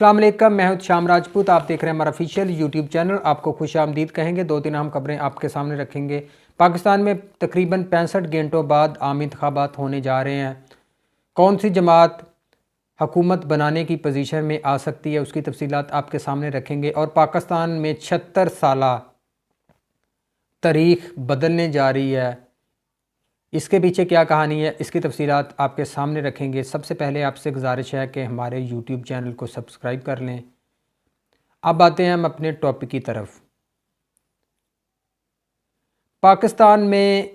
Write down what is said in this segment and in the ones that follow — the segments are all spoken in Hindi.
अस्सलाम वालेकुम, मैं हूं शाम राजपूत। आप देख रहे हैं हमारा ऑफिशियल यूट्यूब चैनल। आपको खुश आमदीद कहेंगे। दो तीन अहम खबरें आपके सामने रखेंगे। पाकिस्तान में तकरीबन 65 घंटों बाद आम इंतखाबात होने जा रहे हैं। कौन सी जमात हुकूमत बनाने की पोजीशन में आ सकती है, उसकी तफसीलात आपके सामने रखेंगे। और पाकिस्तान में 76 साला तारीख बदलने जा रही है, इसके पीछे क्या कहानी है, इसकी तफसीलात आपके सामने रखेंगे। सबसे पहले आपसे गुजारिश है कि हमारे यूट्यूब चैनल को सब्सक्राइब कर लें। अब आते हैं हम अपने टॉपिक की तरफ। पाकिस्तान में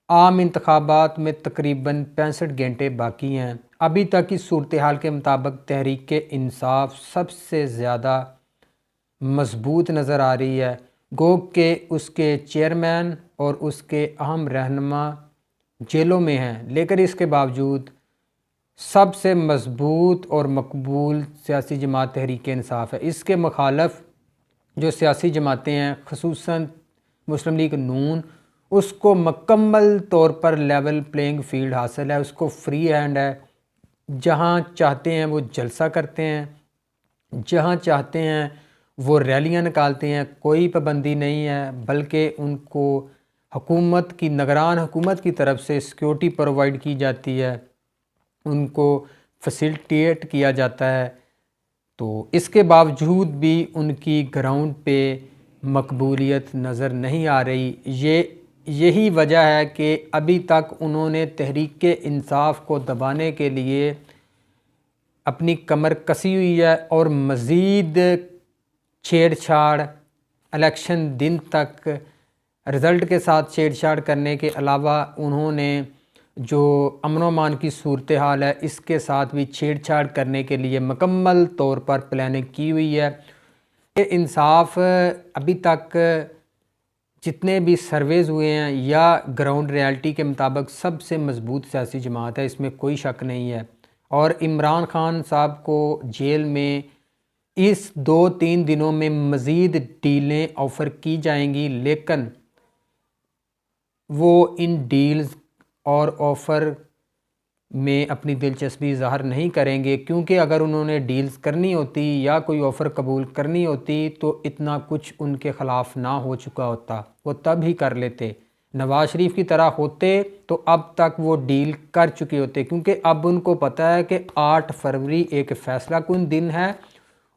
आम इंतखाबात में तकरीबन 65 घंटे बाकी हैं। अभी तक की सूरत हाल के मुताबिक तहरीक इंसाफ सबसे ज़्यादा मजबूत नज़र आ रही है। गो के उसके चेयरमैन और उसके अहम रहनुमा जेलों में हैं, लेकिन इसके बावजूद सबसे मजबूत और मकबूल सियासी जमात तहरीक इंसाफ है। इसके मुखालफ जो सियासी जमातें हैं, ख़ुसूसन मुस्लिम लीग नून, उसको मुकम्मल तौर पर लेवल प्लेइंग फील्ड हासिल है। उसको फ्री हैंड है। जहाँ चाहते हैं वो जलसा करते हैं, जहाँ चाहते हैं वो रैलियां निकालते हैं। कोई पाबंदी नहीं है, बल्कि उनको हुकूमत की, निगरान हुकूमत की तरफ से सिक्योरिटी प्रोवाइड की जाती है, उनको फैसिलिटेट किया जाता है। तो इसके बावजूद भी उनकी ग्राउंड पे मकबूलियत नज़र नहीं आ रही। यही वजह है कि अभी तक उन्होंने तहरीक इंसाफ को दबाने के लिए अपनी कमर कसी हुई है और मज़ीद छेड़छाड़ इलेक्शन दिन तक रिज़ल्ट के साथ छेड़छाड़ करने के अलावा उन्होंने जो अमन अमान की सूरत हाल है, इसके साथ भी छेड़छाड़ करने के लिए मुकम्मल तौर पर प्लानिंग की हुई है। ये इंसाफ अभी तक जितने भी सर्वेज़ हुए हैं या ग्राउंड रियलिटी के मुताबिक सबसे मजबूत सियासी जमात है, इसमें कोई शक नहीं है। और इमरान खान साहब को जेल में इस 2-3 दिनों में मज़ीद डीलें ऑफ़र की जाएंगी, लेकिन वो इन डील्स और ऑफ़र में अपनी दिलचस्पी ज़ाहिर नहीं करेंगे, क्योंकि अगर उन्होंने डील्स करनी होती या कोई ऑफ़र कबूल करनी होती तो इतना कुछ उनके ख़िलाफ़ ना हो चुका होता, वो तब ही कर लेते। नवाज शरीफ की तरह होते तो अब तक वो डील कर चुके होते, क्योंकि अब उनको पता है कि 8 फरवरी एक फ़ैसला कुन दिन है।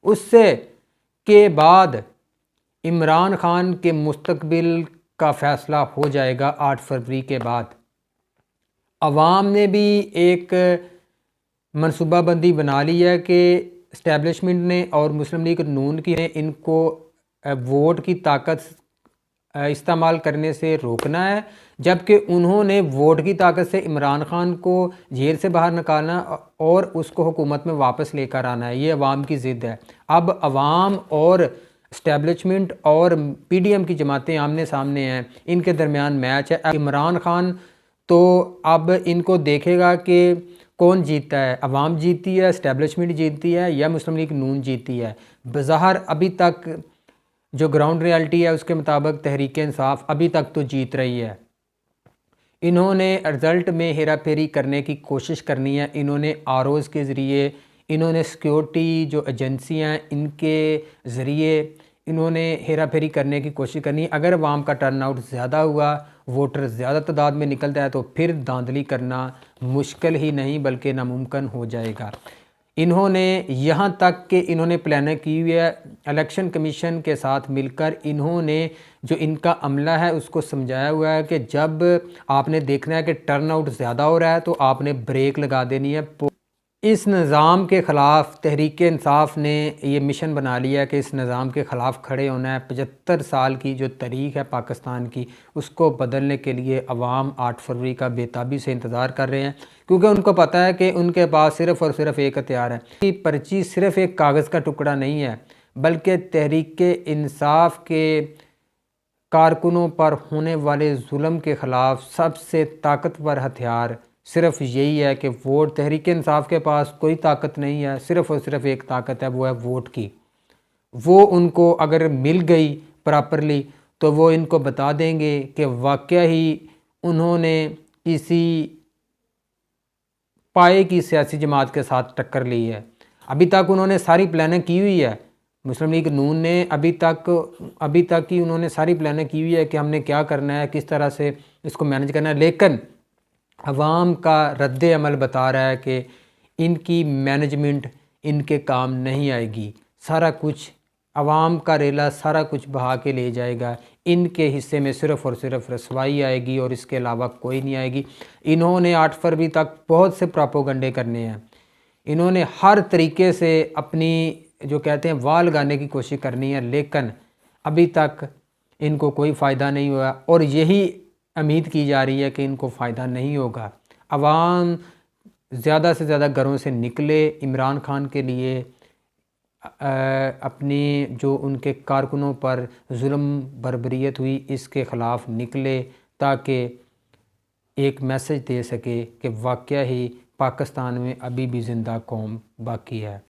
उससे के बाद इमरान खान के मुस्तकबिल का फ़ैसला हो जाएगा 8 फरवरी के बाद। अवाम ने भी एक मनसूबाबंदी बना ली है कि इस्टेब्लिशमेंट ने और मुस्लिम लीग नून की ने इनको वोट की ताकत इस्तेमाल करने से रोकना है, जबकि उन्होंने वोट की ताकत से इमरान खान को जेल से बाहर निकालना और उसको हुकूमत में वापस लेकर आना है। ये अवाम की ज़िद है। अब अवाम और इस्टेब्लिशमेंट और पीडीएम की जमातें आमने सामने हैं, इनके दरमियान मैच है। इमरान खान तो अब इनको देखेगा कि कौन जीतता है, अवाम जीतती है, इस्टेब्लिशमेंट जीतती है या मुस्लिम लीग नून जीतती है। बज़ाहिर अभी तक जो ग्राउंड रियलिटी है उसके मुताबिक तहरीक इंसाफ अभी तक तो जीत रही है। इन्होंने रिज़ल्ट में हेरा फेरी करने की कोशिश करनी है। इन्होंने आरओज़ के ज़रिए, इन्होंने सिक्योरिटी जो एजेंसियाँ हैं इनके ज़रिए इन्होंने हेरा फेरी करने की कोशिश करनी है। अगर अवाम का टर्नआउट ज़्यादा हुआ, वोटर ज़्यादा तादाद में निकलता है, तो फिर धांधली करना मुश्किल ही नहीं बल्कि नामुमकिन हो जाएगा। इन्होंने यहाँ तक कि इन्होंने प्लानिंग की हुई है। इलेक्शन कमीशन के साथ मिलकर इन्होंने जो इनका अमला है उसको समझाया हुआ है कि जब आपने देखना है कि टर्नआउट ज़्यादा हो रहा है तो आपने ब्रेक लगा देनी है। इस निज़ाम के ख़िलाफ़ तहरीक इंसाफ ने ये मिशन बना लिया है कि इस निज़ाम के ख़िलाफ़ खड़े होना है। 75 साल की जो तारीख़ है पाकिस्तान की, उसको बदलने के लिए अवाम 8 फरवरी का बेताबी से इंतज़ार कर रहे हैं, क्योंकि उनको पता है कि उनके पास सिर्फ़ और सिर्फ एक हथियार है। कि पर्ची सिर्फ़ एक कागज़ का टुकड़ा नहीं है, बल्कि तहरीक इंसाफ के कारकुनों पर होने वाले जुल्म के ख़िलाफ़ सबसे ताकतवर हथियार सिर्फ यही है कि वोट। तहरीक इंसाफ के पास कोई ताकत नहीं है, सिर्फ़ और सिर्फ एक ताकत है, वो है वोट की। वो उनको अगर मिल गई प्रॉपरली तो वो इनको बता देंगे कि वाकया ही उन्होंने किसी पाए की सियासी जमात के साथ टक्कर ली है। अभी तक उन्होंने सारी प्लानिंग की हुई है, मुस्लिम लीग नून ने अभी तक ही उन्होंने सारी प्लानिंग की हुई है कि हमने क्या करना है, किस तरह से इसको मैनेज करना है, लेकिन अवाम का रद्द अमल बता रहा है कि इनकी मैनेजमेंट इनके काम नहीं आएगी। सारा कुछ अवाम का रेला सारा कुछ बहा के ले जाएगा, इनके हिस्से में सिर्फ़ और सिर्फ रसवाई आएगी और इसके अलावा कोई नहीं आएगी। इन्होंने 8 फरवरी तक बहुत से प्रोपोगंडे करने हैं, इन्होंने हर तरीके से अपनी जो कहते हैं वाह लगाने की कोशिश करनी है, लेकिन अभी तक इनको कोई फ़ायदा नहीं हुआ और यही उम्मीद की जा रही है कि इनको फ़ायदा नहीं होगा। अवाम ज़्यादा से ज़्यादा घरों से निकले, इमरान खान के लिए अपनी जो उनके कारकुनों पर जुल्म बर्बरियत हुई इसके ख़िलाफ़ निकले, ताकि एक मैसेज दे सके कि वाकई ही पाकिस्तान में अभी भी ज़िंदा कौम बाकी है।